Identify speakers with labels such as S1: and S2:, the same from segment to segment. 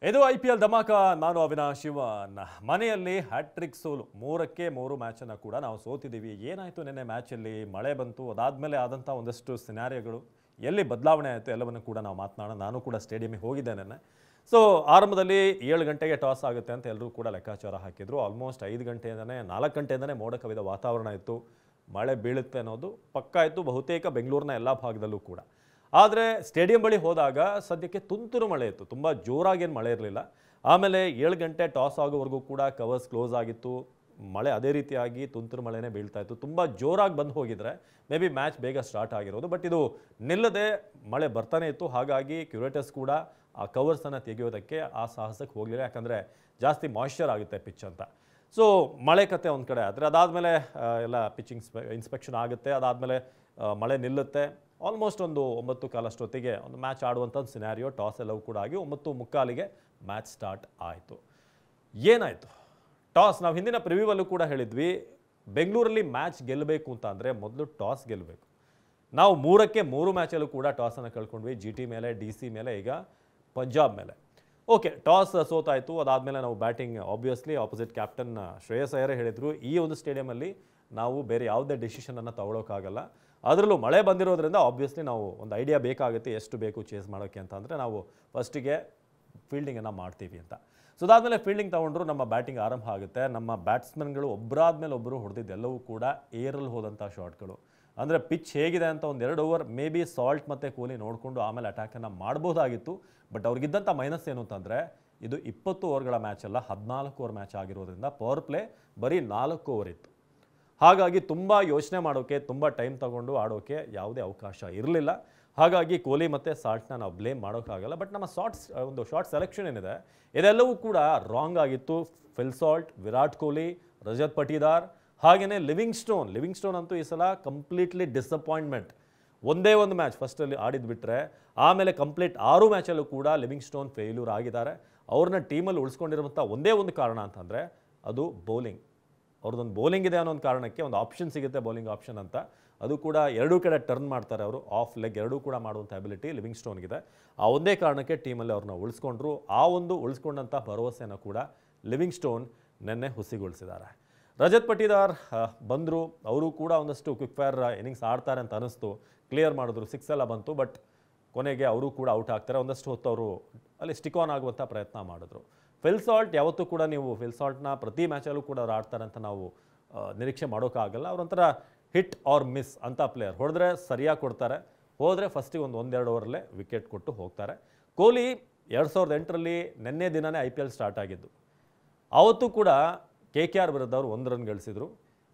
S1: ಇದು IPL ಧಮಾಕ. ನಾನು ಅವಿನಾಶ್ ಶಿವನ್. ಮನೆಯಲ್ಲಿ ಹ್ಯಾಟ್ರಿಕ್ ಸೋಲು, 3ಕ್ಕೆ 3 ಮ್ಯಾಚನ್ನು ಕೂಡ ನಾವು ಸೋತಿದ್ದೀವಿ. ಏನಾಯಿತು ನಿನ್ನೆ ಮ್ಯಾಚಲ್ಲಿ? ಮಳೆ ಬಂತು, ಅದಾದಮೇಲೆ ಆದಂಥ ಒಂದಷ್ಟು ಸಿನಾರಿಯೋಗಳು, ಎಲ್ಲಿ ಬದಲಾವಣೆ ಆಯಿತು ಎಲ್ಲವನ್ನು ಕೂಡ ನಾವು ಮಾತನಾಡೋಣ. ನಾನು ಕೂಡ ಸ್ಟೇಡಿಯಮಿಗೆ ಹೋಗಿದ್ದೆ ನೆನ್ನೆ. ಸೊ ಆರಂಭದಲ್ಲಿ 7 ಗಂಟೆಗೆ ಟಾಸ್ ಆಗುತ್ತೆ ಅಂತ ಎಲ್ಲರೂ ಕೂಡ ಲೆಕ್ಕಾಚಾರ ಹಾಕಿದ್ರು. ಆಲ್ಮೋಸ್ಟ್ 5 ಗಂಟೆಯಿಂದನೇ 4 ಗಂಟೆಯಿಂದನೇ ಮೋಡ ಕವಿದ ವಾತಾವರಣ ಇತ್ತು. ಮಳೆ ಬೀಳುತ್ತೆ ಅನ್ನೋದು ಪಕ್ಕಾ ಇತ್ತು ಬಹುತೇಕ ಬೆಂಗಳೂರಿನ ಎಲ್ಲ ಭಾಗದಲ್ಲೂ ಕೂಡ. ಆದರೆ ಸ್ಟೇಡಿಯಂ ಬಳಿ ಹೋದಾಗ ಸದ್ಯಕ್ಕೆ ತುಂತುರು ಮಳೆ ಇತ್ತು, ತುಂಬ ಜೋರಾಗೇನು ಮಳೆ ಇರಲಿಲ್ಲ. ಆಮೇಲೆ 7 ಗಂಟೆ ಟಾಸ್ ಆಗೋವರೆಗೂ ಕೂಡ ಕವರ್ಸ್ ಕ್ಲೋಸ್ ಆಗಿತ್ತು. ಮಳೆ ಅದೇ ರೀತಿಯಾಗಿ ತುಂತುರು ಮಳೆನೇ ಬೀಳ್ತಾ ಇತ್ತು. ತುಂಬ ಜೋರಾಗಿ ಬಂದು ಹೋಗಿದ್ರೆ ಮೇ ಬಿ ಮ್ಯಾಚ್ ಬೇಗ ಸ್ಟಾರ್ಟ್ ಆಗಿರೋದು. ಬಟ್ ಇದು ನಿಲ್ಲದೆ ಮಳೆ ಬರ್ತಾನೆ ಇತ್ತು. ಹಾಗಾಗಿ ಕ್ಯೂರೇಟರ್ಸ್ ಕೂಡ ಆ ಕವರ್ಸನ್ನು ತೆಗೆಯೋದಕ್ಕೆ ಆ ಸಾಹಸಕ್ಕೆ ಹೋಗಲಿಲ್ಲ, ಯಾಕಂದರೆ ಜಾಸ್ತಿ ಮಾಯ್ಶ್ಚರ್ ಆಗುತ್ತೆ ಪಿಚ್ ಅಂತ. ಸೊ ಮಳೆ ಕತೆ ಒಂದು ಕಡೆ ಆದರೆ ಅದಾದಮೇಲೆ ಎಲ್ಲ ಪಿಚ್ಚಿಂಗ್ ಇನ್ಸ್ಪೆಕ್ಷನ್ ಆಗುತ್ತೆ. ಅದಾದಮೇಲೆ ಮಳೆ ನಿಲ್ಲುತ್ತೆ. ಆಲ್ಮೋಸ್ಟ್ ಒಂದು 9:15 ಅಷ್ಟೊತ್ತಿಗೆ ಒಂದು ಮ್ಯಾಚ್ ಆಡುವಂಥ ಸಿನಾರಿಯೋ, ಟಾಸ್ ಎಲ್ಲವೂ ಕೂಡ ಆಗಿ 9:45ಗೆ ಮ್ಯಾಚ್ ಸ್ಟಾರ್ಟ್ ಆಯಿತು. ಏನಾಯಿತು? ಟಾಸ್ ನಾವು ಹಿಂದಿನ ಪ್ರಿವ್ಯೂವಲ್ಲೂ ಕೂಡ ಹೇಳಿದ್ವಿ, ಬೆಂಗಳೂರಲ್ಲಿ ಮ್ಯಾಚ್ ಗೆಲ್ಲಬೇಕು ಅಂತ ಅಂದರೆ ಮೊದಲು ಟಾಸ್ ಗೆಲ್ಲಬೇಕು. ನಾವು 3ಕ್ಕೆ 3 ಮ್ಯಾಚಲ್ಲೂ ಕೂಡ ಟಾಸನ್ನು ಕಳ್ಕೊಂಡ್ವಿ. GT ಮೇಲೆ, DC ಮೇಲೆ, ಈಗ ಪಂಜಾಬ್ ಮೇಲೆ. ಓಕೆ, ಟಾಸ್ ಸೋತಾಯಿತು. ಅದಾದಮೇಲೆ ನಾವು batting, obviously opposite captain Shreyas Iyer ಹೇಳಿದರು, ಈ ಒಂದು ಸ್ಟೇಡಿಯಮಲ್ಲಿ ನಾವು ಬೇರೆ ಯಾವುದೇ ಡಿಸಿಷನನ್ನು ತಗೊಳ್ಳೋಕ್ಕಾಗಲ್ಲ. ಅದರಲ್ಲೂ ಮಳೆ ಬಂದಿರೋದ್ರಿಂದ ಆಬ್ವಿಯಸ್ಲಿ ನಾವು ಒಂದು ಐಡಿಯಾ ಬೇಕಾಗುತ್ತೆ ಎಷ್ಟು ಬೇಕು ಚೇಸ್ ಮಾಡೋಕ್ಕೆ ಅಂತ. ಅಂದರೆ ನಾವು ಫಸ್ಟಿಗೆ ಫೀಲ್ಡಿಂಗನ್ನು ಮಾಡ್ತೀವಿ ಅಂತ. ಸೊ ಅದಾದಮೇಲೆ ಫೀಲ್ಡಿಂಗ್ ತೊಗೊಂಡ್ರು, ನಮ್ಮ ಬ್ಯಾಟಿಂಗ್ ಆರಂಭ ಆಗುತ್ತೆ. ನಮ್ಮ ಬ್ಯಾಟ್ಸ್ಮನ್ಗಳು ಒಬ್ಬರಾದ್ಮೇಲೆ ಒಬ್ಬರು ಹೊಡೆದಿದ್ದೆಲ್ಲವೂ ಕೂಡ ಏರಲ್ಲಿ ಹೋದಂಥ ಶಾಟ್ಗಳು. ಅಂದರೆ ಪಿಚ್ ಹೇಗಿದೆ ಅಂತ ಒಂದು 2 ಓವರ್ ಮೇ ಬಿ ಸಾಲ್ಟ್ ಮತ್ತು ಕೊಹ್ಲಿ ನೋಡಿಕೊಂಡು ಆಮೇಲೆ ಅಟ್ಯಾಕನ್ನು ಮಾಡ್ಬೋದಾಗಿತ್ತು. ಬಟ್ ಅವ್ರಿಗಿದ್ದಂಥ ಮೈನಸ್ ಏನು ಅಂತಂದರೆ, ಇದು 20 ಓವರ್ಗಳ ಮ್ಯಾಚ್ ಅಲ್ಲ, 14 ಓವರ್ ಮ್ಯಾಚ್ ಆಗಿರೋದ್ರಿಂದ ಪವರ್ ಪ್ಲೇ ಬರೀ 4 ಓವರ್ ಇತ್ತು. ಹಾಗಾಗಿ ತುಂಬ ಯೋಚನೆ ಮಾಡೋಕ್ಕೆ, ತುಂಬ ಟೈಮ್ ತಗೊಂಡು ಆಡೋಕ್ಕೆ ಯಾವುದೇ ಅವಕಾಶ ಇರಲಿಲ್ಲ. ಹಾಗಾಗಿ ಕೊಹ್ಲಿ ಮತ್ತು ಸಾಲ್ಟ್ನ ನಾವು ಬ್ಲೇಮ್ ಮಾಡೋಕ್ಕಾಗಲ್ಲ. ಬಟ್ ನಮ್ಮ ಶಾರ್ಟ್ ಸೆಲೆಕ್ಷನ್ ಏನಿದೆ ಇದೆಲ್ಲವೂ ಕೂಡ ರಾಂಗ್ ಆಗಿತ್ತು. ಫಿಲ್ ಸಾಲ್ಟ್, ವಿರಾಟ್ ಕೊಹ್ಲಿ, ರಜತ್ ಪಟಿದಾರ್, ಹಾಗೆಯೇ ಲಿವಿಂಗ್ ಸ್ಟೋನ್ ಅಂತೂ ಈ ಸಲ ಕಂಪ್ಲೀಟ್ಲಿ ಡಿಸಪಾಯಿಂಟ್ಮೆಂಟ್. ಒಂದೇ ಒಂದು ಮ್ಯಾಚ್ ಫಸ್ಟಲ್ಲಿ ಆಡಿದ್ಬಿಟ್ರೆ ಆಮೇಲೆ ಕಂಪ್ಲೀಟ್ 6 ಮ್ಯಾಚಲ್ಲೂ ಕೂಡ ಲಿವಿಂಗ್ ಸ್ಟೋನ್ ಫೇಲ್ಯೂರ್ ಆಗಿದ್ದಾರೆ. ಅವ್ರನ್ನ ಟೀಮಲ್ಲಿ ಉಳಿಸ್ಕೊಂಡಿರುವಂಥ ಒಂದೇ ಒಂದು ಕಾರಣ ಅಂತಂದರೆ ಅದು ಬೌಲಿಂಗ್. ಅವ್ರದ್ದೊಂದು ಬೌಲಿಂಗ್ ಇದೆ ಅನ್ನೋ ಒಂದು ಕಾರಣಕ್ಕೆ ಒಂದು ಆಪ್ಷನ್ ಸಿಗುತ್ತೆ, ಬೌಲಿಂಗ್ ಆಪ್ಷನ್ ಅಂತ. ಅದು ಕೂಡ 2 ಕಡೆ ಟರ್ನ್ ಮಾಡ್ತಾರೆ ಅವರು, ಆಫ್ ಲೆಗ್ 2 ಕೂಡ ಮಾಡುವಂಥ ಎಬಿಲಿಟಿ ಲಿವಿಂಗ್ ಸ್ಟೋನ್ಗಿದೆ. ಆ ಒಂದೇ ಕಾರಣಕ್ಕೆ ಟೀಮಲ್ಲಿ ಅವ್ರನ್ನ ಉಳಿಸ್ಕೊಂಡ್ರು. ಆ ಒಂದು ಉಳಿಸ್ಕೊಂಡಂಥ ಭರವಸೆಯನ್ನು ಕೂಡ ಲಿವಿಂಗ್ ಸ್ಟೋನ್ ನೆನ್ನೆ ಹುಸಿಗೊಳಿಸಿದ್ದಾರೆ. ರಜತ್ ಪಟಿದಾರ್ ಬಂದರು, ಅವರು ಕೂಡ ಒಂದಷ್ಟು ಕ್ವಿಕ್ ಫೈರ್ ಇನ್ನಿಂಗ್ಸ್ ಆಡ್ತಾರೆ ಅಂತ ಅನ್ನಿಸ್ತು. ಕ್ಲಿಯರ್ ಮಾಡಿದ್ರು, 6 ಎಲ್ಲ ಬಂತು. ಬಟ್ ಕೊನೆಗೆ ಅವರು ಕೂಡ ಔಟ್ ಆಗ್ತಾರೆ. ಒಂದಷ್ಟು ಹೊತ್ತು ಅವರು ಅಲ್ಲಿ ಸ್ಟಿಕ್ ಆನ್ ಆಗುವಂಥ ಪ್ರಯತ್ನ ಮಾಡಿದ್ರು. ಫಿಲ್ ಸಾಲ್ಟ್ ಯಾವತ್ತೂ ಕೂಡ ನೀವು ಫಿಲ್ ಸಾಲ್ಟ್ನ ಪ್ರತಿ ಮ್ಯಾಚಲ್ಲೂ ಕೂಡ ಅವ್ರು ಆಡ್ತಾರೆ ಅಂತ ನಾವು ನಿರೀಕ್ಷೆ ಮಾಡೋಕ್ಕಾಗಲ್ಲ. ಅವರೊಂಥರ ಹಿಟ್ ಆರ್ ಮಿಸ್ ಅಂತ ಪ್ಲೇಯರ್. ಹೊಡೆದ್ರೆ ಸರಿಯಾಗಿ ಕೊಡ್ತಾರೆ, ಹೋದರೆ ಫಸ್ಟಿಗೆ 1-2 ಓವರಲ್ಲೇ ವಿಕೆಟ್ ಕೊಟ್ಟು ಹೋಗ್ತಾರೆ. ಕೊಹ್ಲಿ 2008ರಲ್ಲಿ ನಿನ್ನೆ ದಿನವೇ IPL ಸ್ಟಾರ್ಟ್ ಆಗಿದ್ದು. ಆವತ್ತೂ ಕೂಡ KKR ವಿರುದ್ಧ ಅವರು 1 ರನ್ ಗಳಿಸಿದ್ರು.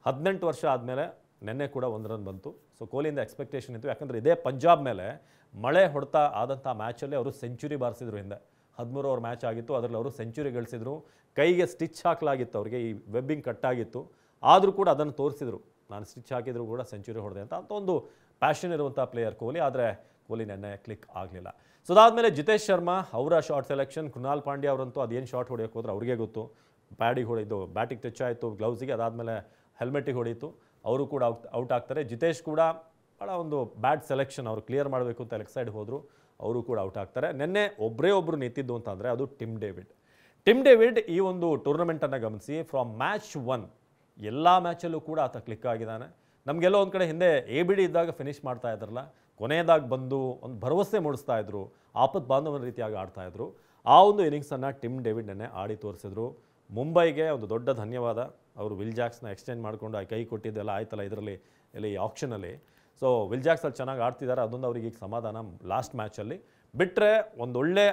S1: 18 ವರ್ಷ ಆದಮೇಲೆ ನಿನ್ನೆ ಕೂಡ 1 ರನ್ ಬಂತು. ಸೊ ಕೊಹ್ಲಿಯಿಂದ ಎಕ್ಸ್ಪೆಕ್ಟೇಷನ್ ಇತ್ತು, ಯಾಕಂದರೆ ಇದೇ ಪಂಜಾಬ್ ಮೇಲೆ ಮಳೆ ಹೊಡ್ತಾ ಆದಂಥ ಮ್ಯಾಚಲ್ಲಿ ಅವರು ಸೆಂಚುರಿ ಬಾರಿಸಿದ್ರು. ಹಿಂದೆ 13 ಓವರ್ ಮ್ಯಾಚ್ ಆಗಿತ್ತು, ಅದರಲ್ಲಿ ಅವರು ಸೆಂಚುರಿ ಗಳಿಸಿದ್ರು. ಕೈಗೆ ಸ್ಟಿಚ್ ಹಾಕಲಾಗಿತ್ತು, ಅವರಿಗೆ ಈ ವೆಬ್ಬಿಂಗ್ ಕಟ್ಟಾಗಿತ್ತು. ಆದರೂ ಕೂಡ ಅದನ್ನು ತೋರಿಸಿದ್ರು, ನಾನು ಸ್ಟಿಚ್ ಹಾಕಿದ್ರು ಕೂಡ ಸೆಂಚುರಿ ಹೊಡೆದೆ ಅಂತ ಒಂದು ಪ್ಯಾಷನ್ ಇರುವಂಥ ಪ್ಲೇಯರ್ ಕೊಹ್ಲಿ. ಆದರೆ ಕೊಹ್ಲಿ ನೆನ್ನೆ ಕ್ಲಿಕ್ ಆಗಲಿಲ್ಲ. ಸೊ ಅದಾದಮೇಲೆ ಜಿತೇಶ್ ಶರ್ಮಾ ಅವರ ಶಾರ್ಟ್ ಸೆಲೆಕ್ಷನ್, ಕೃಣಾಲ್ ಪಾಂಡ್ಯ ಅವರಂತೂ ಅದೇನು ಶಾರ್ಟ್ ಹೊಡೆಯೋಕೆ ಹೋದ್ರೆ ಅವ್ರಿಗೆ ಗೊತ್ತು. ಬ್ಯಾಟಿಗೆ ಹೊಡೆದು, ಬ್ಯಾಟಿಗೆ ಟಚ್ ಆಯಿತು ಗ್ಲೌಸಿಗೆ, ಅದಾದಮೇಲೆ ಹೆಲ್ಮೆಟಿಗೆ ಹೊಡೀತು. ಅವರು ಕೂಡ ಔಟ್ ಆಗ್ತಾರೆ. ಜಿತೇಶ್ ಕೂಡ ಭಾಳ ಒಂದು ಬ್ಯಾಡ್ ಸೆಲೆಕ್ಷನ್, ಅವರು ಕ್ಲಿಯರ್ ಮಾಡಬೇಕು ಅಂತ ಲೆಗ್ ಸೈಡ್ ಹೋದರು, ಅವರು ಕೂಡ ಔಟ್ ಆಗ್ತಾರೆ. ನಿನ್ನೆ ಒಬ್ಬರು ನಿಂತಿದ್ದು ಅಂತಂದರೆ ಅದು ಟಿಮ್ ಡೇವಿಡ್. ಈ ಒಂದು ಟೂರ್ನಮೆಂಟನ್ನು ಗಮನಿಸಿ, ಫ್ರಾಮ್ ಮ್ಯಾಚ್ 1 ಎಲ್ಲ ಮ್ಯಾಚಲ್ಲೂ ಕೂಡ ಆತ ಕ್ಲಿಕ್ ಆಗಿದ್ದಾನೆ. ನಮಗೆಲ್ಲೋ ಒಂದು ಕಡೆ ಹಿಂದೆ ABD ಇದ್ದಾಗ ಫಿನಿಷ್ ಮಾಡ್ತಾ ಇದ್ರಲ್ಲ, ಕೊನೆಯದಾಗಿ ಬಂದು ಒಂದು ಭರವಸೆ ಮೂಡಿಸ್ತಾ ಇದ್ರು, ಆಪತ್ ಬಾಂಧವನ ರೀತಿಯಾಗಿ ಆಡ್ತಾಯಿದ್ರು. ಆ ಒಂದು ಇನ್ನಿಂಗ್ಸನ್ನು ಟಿಮ್ ಡೇವಿಡ್ ನೆನ್ನೆ ಆಡಿ ತೋರಿಸಿದ್ರು. ಮುಂಬೈಗೆ ಒಂದು ದೊಡ್ಡ ಧನ್ಯವಾದ. ಅವರು ವಿಲ್ ಜಾಕ್ಸ್ನ ಎಕ್ಸ್ಚೇಂಜ್ ಮಾಡಿಕೊಂಡು ಕೈ ಕೊಟ್ಟಿದ್ದೆಲ್ಲ ಆಯ್ತಲ್ಲ ಇದರಲ್ಲಿ ಆಪ್ಷನಲ್ಲಿ. ಸೊ ವಿಲ್ ಜಾಕ್ಸ್ ಅಲ್ಲಿ ಚೆನ್ನಾಗಿ ಆಡ್ತಿದ್ದಾರೆ, ಅದೊಂದು ಅವ್ರಿಗೆ ಈಗ ಸಮಾಧಾನ. ಲಾಸ್ಟ್ ಮ್ಯಾಚಲ್ಲಿ ಬಿಟ್ಟರೆ ಒಂದೊಳ್ಳೆ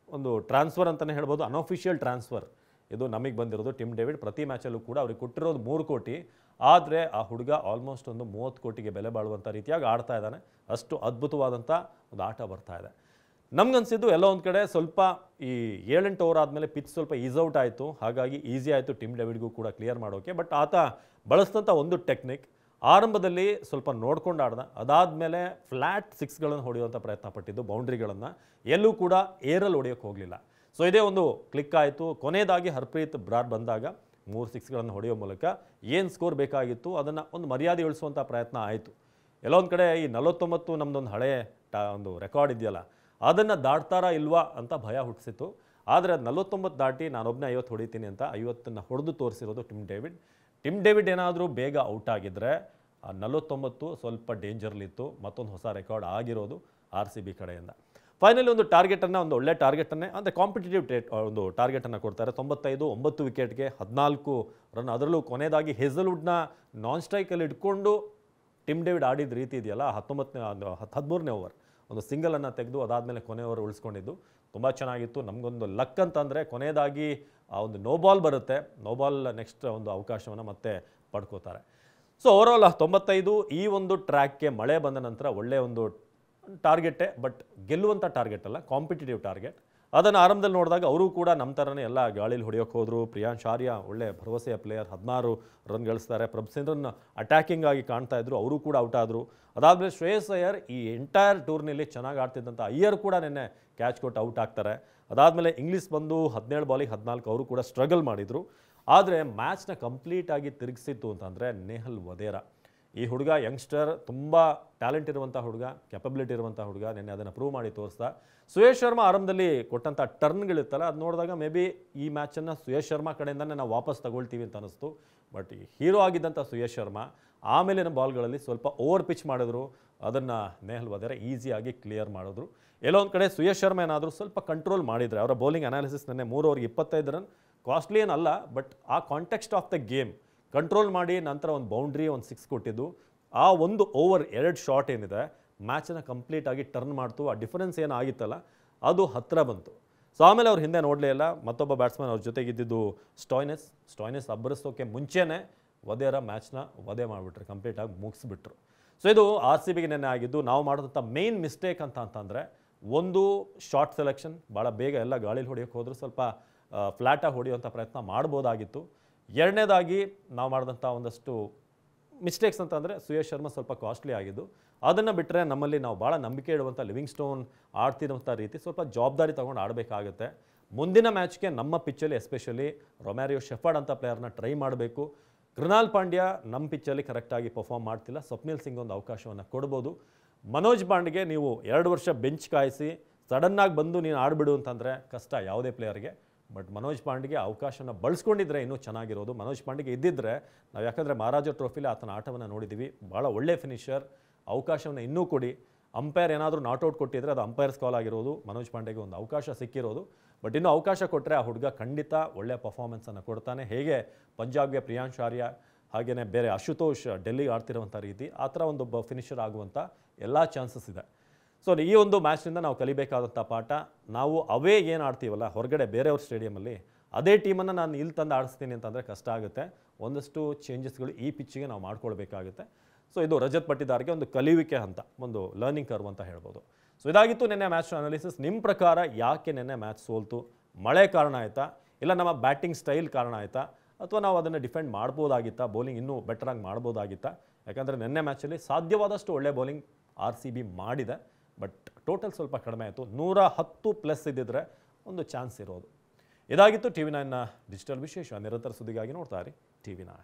S1: ಒಂದು ಟ್ರಾನ್ಸ್ಫರ್ ಅಂತಲೇ ಹೇಳ್ಬೋದು, ಅನ್ಅಫಿಷಿಯಲ್ ಟ್ರಾನ್ಸ್ಫರ್ ಇದು ನಮಗೆ ಬಂದಿರೋದು. ಟಿಮ್ ಡೇವಿಡ್ ಪ್ರತಿ ಮ್ಯಾಚಲ್ಲೂ ಕೂಡ ಅವ್ರಿಗೆ ಕೊಟ್ಟಿರೋದು 3 ಕೋಟಿ, ಆದರೆ ಆ ಹುಡುಗ ಆಲ್ಮೋಸ್ಟ್ ಒಂದು 30 ಕೋಟಿಗೆ ಬೆಲೆ ಬಾಳುವಂಥ ರೀತಿಯಾಗಿ ಆಡ್ತಾ ಇದ್ದಾನೆ. ಅಷ್ಟು ಅದ್ಭುತವಾದಂಥ ಒಂದು ಆಟ ಬರ್ತಾ ಇದೆ. ನಮ್ಗನ್ಸಿದ್ದು ಎಲ್ಲೋ ಒಂದು ಕಡೆ ಸ್ವಲ್ಪ ಈ 7-8 ಓವರ್ ಆದಮೇಲೆ ಪಿಚ್ ಸ್ವಲ್ಪ ಈಸೌಟ್ ಆಯಿತು. ಹಾಗಾಗಿ ಈಸಿ ಆಯಿತು ಟಿಮ್ ಡೇವಿಡ್ಗೂ ಕೂಡ ಕ್ಲಿಯರ್ ಮಾಡೋಕ್ಕೆ. ಬಟ್ ಆತ ಬಳಸಿದಂಥ ಒಂದು ಟೆಕ್ನಿಕ್, ಆರಂಭದಲ್ಲಿ ಸ್ವಲ್ಪ ನೋಡ್ಕೊಂಡು ಆಡ್ದ, ಅದಾದಮೇಲೆ ಫ್ಲ್ಯಾಟ್ 6ಗಳನ್ನು ಹೊಡೆಯುವಂಥ ಪ್ರಯತ್ನ ಪಟ್ಟಿದ್ದು, ಬೌಂಡ್ರಿಗಳನ್ನು ಎಲ್ಲೂ ಕೂಡ ಏರಲ್ಲಿ ಹೊಡೆಯೋಕ್ಕೆ ಹೋಗಲಿಲ್ಲ. ಸೊ ಇದೇ ಒಂದು ಕ್ಲಿಕ್ ಆಯಿತು. ಕೊನೆಯದಾಗಿ ಹರ್ಪ್ರೀತ್ ಬ್ರಾರ್ ಬಂದಾಗ 3 6ಗಳನ್ನು ಹೊಡೆಯೋ ಮೂಲಕ ಏನು ಸ್ಕೋರ್ ಬೇಕಾಗಿತ್ತು ಅದನ್ನು ಒಂದು ಮರ್ಯಾದೆ ಉಳಿಸುವಂಥ ಪ್ರಯತ್ನ ಆಯಿತು. ಎಲ್ಲೋ ಒಂದು ಕಡೆ ಈ 49 ನಮ್ಮದೊಂದು ಹಳೆ ಒಂದು ರೆಕಾರ್ಡ್ ಇದೆಯಲ್ಲ, ಅದನ್ನು ದಾಟ್ತಾರಾ ಇಲ್ವಾ ಅಂತ ಭಯ ಹುಟ್ಟಿಸಿತ್ತು. ಆದರೆ 49 ದಾಟಿ ನಾನೊಬ್ಬನೇ 50 ಹೊಡಿತೀನಿ ಅಂತ 50ನ್ನು ಹೊಡೆದು ತೋರಿಸಿರೋದು ಟಿಮ್ ಡೇವಿಡ್ ಏನಾದರೂ ಬೇಗ ಔಟ್ ಆಗಿದ್ದರೆ 49 ಸ್ವಲ್ಪ ಡೇಂಜರ್ಲಿತ್ತು, ಮತ್ತೊಂದು ಹೊಸ ರೆಕಾರ್ಡ್ ಆಗಿರೋದು RCB ಕಡೆಯಿಂದ. ಫೈನಲಿ ಒಂದು ಟಾರ್ಗೆಟನ್ನು, ಒಂದು ಒಳ್ಳೆ ಟಾರ್ಗೆಟನ್ನೇ ಅಂದರೆ ಕಾಂಪಿಟೇಟಿವ್ ಒಂದು ಟಾರ್ಗೆಟನ್ನು ಕೊಡ್ತಾರೆ. 95, 9 ವಿಕೆಟ್ಗೆ 14 ರನ್. ಅದರಲ್ಲೂ ಕೊನೆಯದಾಗಿ ಹೇಸಲ್ವುಡ್ನ ನಾನ್ ಸ್ಟ್ರೈಕಲ್ಲಿ ಇಟ್ಕೊಂಡು ಟಿಮ್ ಡೇವಿಡ್ ಆಡಿದ ರೀತಿ ಇದೆಯಲ್ಲ, 13ನೇ ಓವರ್ ಒಂದು ಸಿಂಗಲನ್ನು ತೆಗೆದು ಅದಾದಮೇಲೆ ಕೊನೆ ಓವರ್ ಉಳಿಸ್ಕೊಂಡಿದ್ದು ತುಂಬ ಚೆನ್ನಾಗಿತ್ತು. ನಮಗೊಂದು ಲಕ್ ಅಂತಂದರೆ ಕೊನೆಯದಾಗಿ ಆ ಒಂದು ನೋ ಬಾಲ್ ಬರುತ್ತೆ, ನೋ ಬಾಲ್ ನೆಕ್ಸ್ಟ್ ಒಂದು ಅವಕಾಶವನ್ನು ಮತ್ತೆ ಪಡ್ಕೋತಾರೆ. ಸೊ ಓವರಾಲ್ 95 ಈ ಒಂದು ಟ್ರ್ಯಾಕ್ಗೆ ಮಳೆ ಬಂದ ನಂತರ ಒಳ್ಳೆಯ ಒಂದು ಟಾರ್ಗೆಟೇ, ಬಟ್ ಗೆಲ್ಲುವಂಥ ಟಾರ್ಗೆಟ್ ಅಲ್ಲ, ಕಾಂಪಿಟೇಟಿವ್ ಟಾರ್ಗೆಟ್. ಅದನ್ನು ಆರಂಭದಲ್ಲಿ ನೋಡಿದಾಗ ಅವರು ಕೂಡ ನಮ್ಮ ಥರನೇ ಎಲ್ಲ ಗಾಳಿಲಿ ಹೊಡೆಯೋಕೆ ಹೋದರು. ಪ್ರಿಯಾಂಶ್ ಆರ್ಯ ಒಳ್ಳೆ ಭರವಸೆಯ ಪ್ಲೇಯರ್, 16 ರನ್ ಗಳಿಸ್ತಾರೆ. ಪ್ರಭ್ಸಿಮ್ರನ್ ಅಟ್ಯಾಕಿಂಗ್ ಆಗಿ ಕಾಣ್ತಾ ಇದ್ರು, ಅವರು ಕೂಡ ಔಟ್ ಆದರು. ಅದಾದಮೇಲೆ ಶ್ರೇಯಸ್ ಅಯ್ಯರ್ ಈ ಎಂಟೈರ್ ಟೂರ್ನಲ್ಲಿ ಚೆನ್ನಾಗಿ ಆಡ್ತಿದ್ದಂಥ ಅಯ್ಯರ್ ಕೂಡ ನಿನ್ನೆ ಕ್ಯಾಚ್ ಕೊಟ್ಟು ಔಟ್ ಆಗ್ತಾರೆ. ಅದಾದಮೇಲೆ ಇಂಗ್ಲೀಷ್ ಬಂದು 17 ಬಾಲಿಗೆ 14, ಅವರು ಕೂಡ ಸ್ಟ್ರಗಲ್ ಮಾಡಿದರು. ಆದರೆ ಮ್ಯಾಚ್ನ ಕಂಪ್ಲೀಟಾಗಿ ತಿರುಗಿಸಿತ್ತು ಅಂತಂದರೆ ನೇಹಲ್ ವಧೇರಾ. ಈ ಹುಡುಗ ಯಂಗ್ಸ್ಟರ್, ತುಂಬ ಟ್ಯಾಲೆಂಟ್ ಇರುವಂಥ ಹುಡುಗ, ಕೆಪಬಿಲಿಟಿ ಇರುವಂಥ ಹುಡುಗ. ನಿನ್ನೆ ಅದನ್ನು ಪ್ರೂವ್ ಮಾಡಿ ತೋರಿಸ್ತಾ. ಸುಯೇಶ್ ಶರ್ಮಾ ಆರಂಭದಲ್ಲಿ ಕೊಟ್ಟಂಥ ಟರ್ನ್ಗಳಿತ್ತಲ್ಲ, ಅದು ನೋಡಿದಾಗ ಮೇ ಬಿ ಈ ಮ್ಯಾಚನ್ನು ಸುಯೇಶ್ ಶರ್ಮಾ ಕಡೆಯಿಂದನೇ ನಾವು ವಾಪಸ್ ತಗೊಳ್ತೀವಿ ಅಂತ ಅನಿಸ್ತು. ಬಟ್ ಹೀರೋ ಆಗಿದ್ದಂಥ ಸುಯೇಶ್ ಶರ್ಮಾ ಆಮೇಲಿನ ಬಾಲ್ಗಳಲ್ಲಿ ಸ್ವಲ್ಪ ಓವರ್ ಪಿಚ್ ಮಾಡಿದ್ರು, ಅದನ್ನು ನೇಹಲ್ ವಧೇರಾ ಈಸಿಯಾಗಿ ಕ್ಲಿಯರ್ ಮಾಡಿದ್ರು. ಎಲ್ಲೋ ಒಂದು ಕಡೆ ಸುಯೇಶ್ ಶರ್ಮಾ ಏನಾದರೂ ಸ್ವಲ್ಪ ಕಂಟ್ರೋಲ್ ಮಾಡಿದರೆ, ಅವರ ಬೌಲಿಂಗ್ ಅನಾಲಿಸಿಸ್ ನಿನ್ನೆ 3 ಓವರ್ಗೆ 25 ರನ್ ಕಾಸ್ಟ್ಲಿ ಏನಲ್ಲ, ಬಟ್ ಆ context of the game control ಮಾಡಿ ನಂತರ ಒಂದು ಬೌಂಡ್ರಿ, ಒಂದು 6 ಕೊಟ್ಟಿದ್ದು. ಆ ಒಂದು ಓವರ್ 2 ಶಾಟ್ ಏನಿದೆ ಮ್ಯಾಚನ್ನು ಕಂಪ್ಲೀಟಾಗಿ ಟರ್ನ್ ಮಾಡ್ತು. ಆ ಡಿಫರೆನ್ಸ್ ಏನಾಗಿತ್ತಲ್ಲ ಅದು ಹತ್ತಿರ ಬಂತು. ಸೊ ಆಮೇಲೆ ಅವ್ರು ಹಿಂದೆ ನೋಡಲೇ ಇಲ್ಲ. ಮತ್ತೊಬ್ಬ ಬ್ಯಾಟ್ಸ್ಮನ್ ಅವ್ರ ಜೊತೆಗಿದ್ದಿದ್ದು ಸ್ಟಾಯ್ನೆಸ್ ಅಬ್ಬರಿಸೋಕ್ಕೆ ಮುಂಚೆನೇ ವಧೇರಾ ಮ್ಯಾಚ್ನ ವಧೆ ಮಾಡಿಬಿಟ್ರು, ಕಂಪ್ಲೀಟಾಗಿ ಮುಗಿಸ್ಬಿಟ್ರು. ಸೊ ಇದು RCBಗೆ ನೆನ್ನೆ ಆಗಿದ್ದು. ನಾವು ಮಾಡಿದಂಥ ಮೇನ್ ಮಿಸ್ಟೇಕ್ ಅಂತಂದರೆ ಒಂದು ಶಾರ್ಟ್ ಸೆಲೆಕ್ಷನ್, ಭಾಳ ಬೇಗ ಎಲ್ಲ ಗಾಳಿಲಿ ಹೊಡೆಯೋಕ್ಕೆ ಹೋದರೂ ಸ್ವಲ್ಪ ಫ್ಲ್ಯಾಟಾಗಿ ಹೊಡೆಯುವಂಥ ಪ್ರಯತ್ನ ಮಾಡ್ಬೋದಾಗಿತ್ತು. ಎರಡನೇದಾಗಿ ನಾವು ಮಾಡಿದಂಥ ಒಂದಷ್ಟು ಮಿಸ್ಟೇಕ್ಸ್ ಅಂತಂದರೆ ಸುಯೇಶ್ ಶರ್ಮಾ ಸ್ವಲ್ಪ ಕಾಸ್ಟ್ಲಿ ಆಗಿದ್ದು. ಅದನ್ನು ಬಿಟ್ಟರೆ ನಮ್ಮಲ್ಲಿ ನಾವು ಭಾಳ ನಂಬಿಕೆ ಇಡುವಂಥ ಲಿವಿಂಗ್ ಸ್ಟೋನ್ ಆಡ್ತಿರೋಂಥ ರೀತಿ ಸ್ವಲ್ಪ ಜವಾಬ್ದಾರಿ ತೊಗೊಂಡು ಆಡಬೇಕಾಗುತ್ತೆ. ಮುಂದಿನ ಮ್ಯಾಚ್ಗೆ ನಮ್ಮ ಪಿಚ್ಚಲ್ಲಿ ಎಸ್ಪೆಷಲಿ ರೊಮ್ಯಾರಿಯೋ ಶೆಫರ್ಡ್ ಅಂತ ಪ್ಲೇಯರ್ನ ಟ್ರೈ ಮಾಡಬೇಕು. ಕೃನಾಲ್ ಪಾಂಡ್ಯ ನಮ್ಮ ಪಿಚ್ಚಲ್ಲಿ ಕರೆಕ್ಟಾಗಿ ಪರ್ಫಾರ್ಮ್ ಮಾಡ್ತಿಲ್ಲ. ಸ್ವಪ್ನಿಲ್ ಸಿಂಗ್ ಒಂದು ಅವಕಾಶವನ್ನು ಕೊಡ್ಬೋದು. ಮನೋಜ್ ಪಾಂಡ್ಗೆ ನೀವು 2 ವರ್ಷ ಬೆಂಚ್ ಕಾಯಿಸಿ ಸಡನ್ನಾಗಿ ಬಂದು ನೀನು ಆಡ್ಬಿಡು ಅಂತಂದರೆ ಕಷ್ಟ ಯಾವುದೇ ಪ್ಲೇಯರ್ಗೆ. ಬಟ್ ಮನೋಜ್ ಪಾಂಡ್ಗೆ ಅವಕಾಶನ ಬಳಸ್ಕೊಂಡಿದ್ರೆ ಇನ್ನೂ ಚೆನ್ನಾಗಿರೋದು. ಮನೋಜ್ ಪಾಂಡ್ಗೆ ಇದ್ದಿದ್ದರೆ ನಾವು, ಯಾಕಂದರೆ ಮಹಾರಾಜ ಟ್ರೋಫಿಲಿ ಆತನ ಆಟವನ್ನು ನೋಡಿದ್ದೀವಿ, ಭಾಳ ಒಳ್ಳೆ ಫಿನಿಷರ್, ಅವಕಾಶವನ್ನು ಇನ್ನೂ ಕೊಡಿ. ಅಂಪೈರ್ ಏನಾದರೂ ನಾಟ್ಔಟ್ ಕೊಟ್ಟಿದ್ರೆ ಅದು ಅಂಪೈರ್ಸ್ ಕಾಲ್ ಆಗಿರೋದು. ಮನೋಜ್ ಪಾಂಡ್ಯಗೆ ಒಂದು ಅವಕಾಶ ಸಿಕ್ಕಿರೋದು, ಬಟ್ ಇನ್ನೂ ಅವಕಾಶ ಕೊಟ್ಟರೆ ಆ ಹುಡುಗ ಖಂಡಿತ ಒಳ್ಳೆಯ ಪರ್ಫಾರ್ಮೆನ್ಸನ್ನು ಕೊಡ್ತಾನೆ. ಹೇಗೆ ಪಂಜಾಬ್ಗೆ ಪ್ರಿಯಾಂಶ್ ಆರ್ಯ, ಹಾಗೆಯೇ ಬೇರೆ ಅಶುತೋಷ್ ಡೆಲ್ಲಿಗೆ ಆಡ್ತಿರುವಂಥ ರೀತಿ, ಆ ಥರ ಒಂದೊಬ್ಬ ಫಿನಿಷರ್ ಆಗುವಂಥ ಎಲ್ಲ ಚಾನ್ಸಸ್ ಇದೆ. ಸೊ ಈ ಒಂದು ಮ್ಯಾಚ್ನಿಂದ ನಾವು ಕಲಿಬೇಕಾದಂಥ ಪಾಠ, ನಾವು ಅವೇ ಏನು ಆಡ್ತೀವಲ್ಲ ಹೊರಗಡೆ ಬೇರೆಯವ್ರ ಸ್ಟೇಡಿಯಮಲ್ಲಿ, ಅದೇ ಟೀಮನ್ನು ನಾನು ಇಲ್ಲಿ ತಂದು ಆಡಿಸ್ತೀನಿ ಅಂತಂದರೆ ಕಷ್ಟ ಆಗುತ್ತೆ. ಒಂದಷ್ಟು ಚೇಂಜಸ್ಗಳು ಈ ಪಿಚ್ಚಿಗೆ ನಾವು ಮಾಡ್ಕೊಳ್ಬೇಕಾಗುತ್ತೆ. ಸೊ ಇದು ರಜತ್ ಪಟ್ಟಿದಾರ್ಗೆ ಒಂದು ಕಲಿಯುವಿಕೆ ಹಂತ, ಒಂದು ಲರ್ನಿಂಗ್ ಕರ್ವ್ ಅಂತ ಹೇಳ್ಬೋದು. ಸೊ ಇದಾಗಿತ್ತು ನಿನ್ನೆ ಮ್ಯಾಚ್ ಅನಾಲಿಸಿಸ್. ನಿಮ್ಮ ಪ್ರಕಾರ ಯಾಕೆ ನಿನ್ನೆ ಮ್ಯಾಚ್ ಸೋಲ್ತು? ಮಳೆ ಕಾರಣ ಆಯಿತಾ, ಇಲ್ಲ ನಮ್ಮ ಬ್ಯಾಟಿಂಗ್ ಸ್ಟೈಲ್ ಕಾರಣ ಆಯಿತಾ, ಅಥವಾ ನಾವು ಅದನ್ನು ಡಿಫೆಂಡ್ ಮಾಡ್ಬೋದಾಗಿತ್ತಾ, ಬೌಲಿಂಗ್ ಇನ್ನೂ ಬೆಟರಾಗಿ ಮಾಡ್ಬೋದಾಗಿತ್ತಾ? ಯಾಕಂದರೆ ನಿನ್ನೆ ಮ್ಯಾಚಲ್ಲಿ ಸಾಧ್ಯವಾದಷ್ಟು ಒಳ್ಳೆ ಬೌಲಿಂಗ್ RCB ಮಾಡಿದೆ, ಬಟ್ ಟೋಟಲ್ ಸ್ವಲ್ಪ ಕಡಿಮೆ ಆಯಿತು. 110+ ಇದ್ದಿದ್ರೆ ಒಂದು ಚಾನ್ಸ್ ಇರೋದು. ಇದಾಗಿತ್ತು TV9ನ ಡಿಜಿಟಲ್ ವಿಶೇಷ. ನಿರಂತರ ಸುದ್ದಿಗಾಗಿ ನೋಡ್ತಾ ಇರಿ TV9.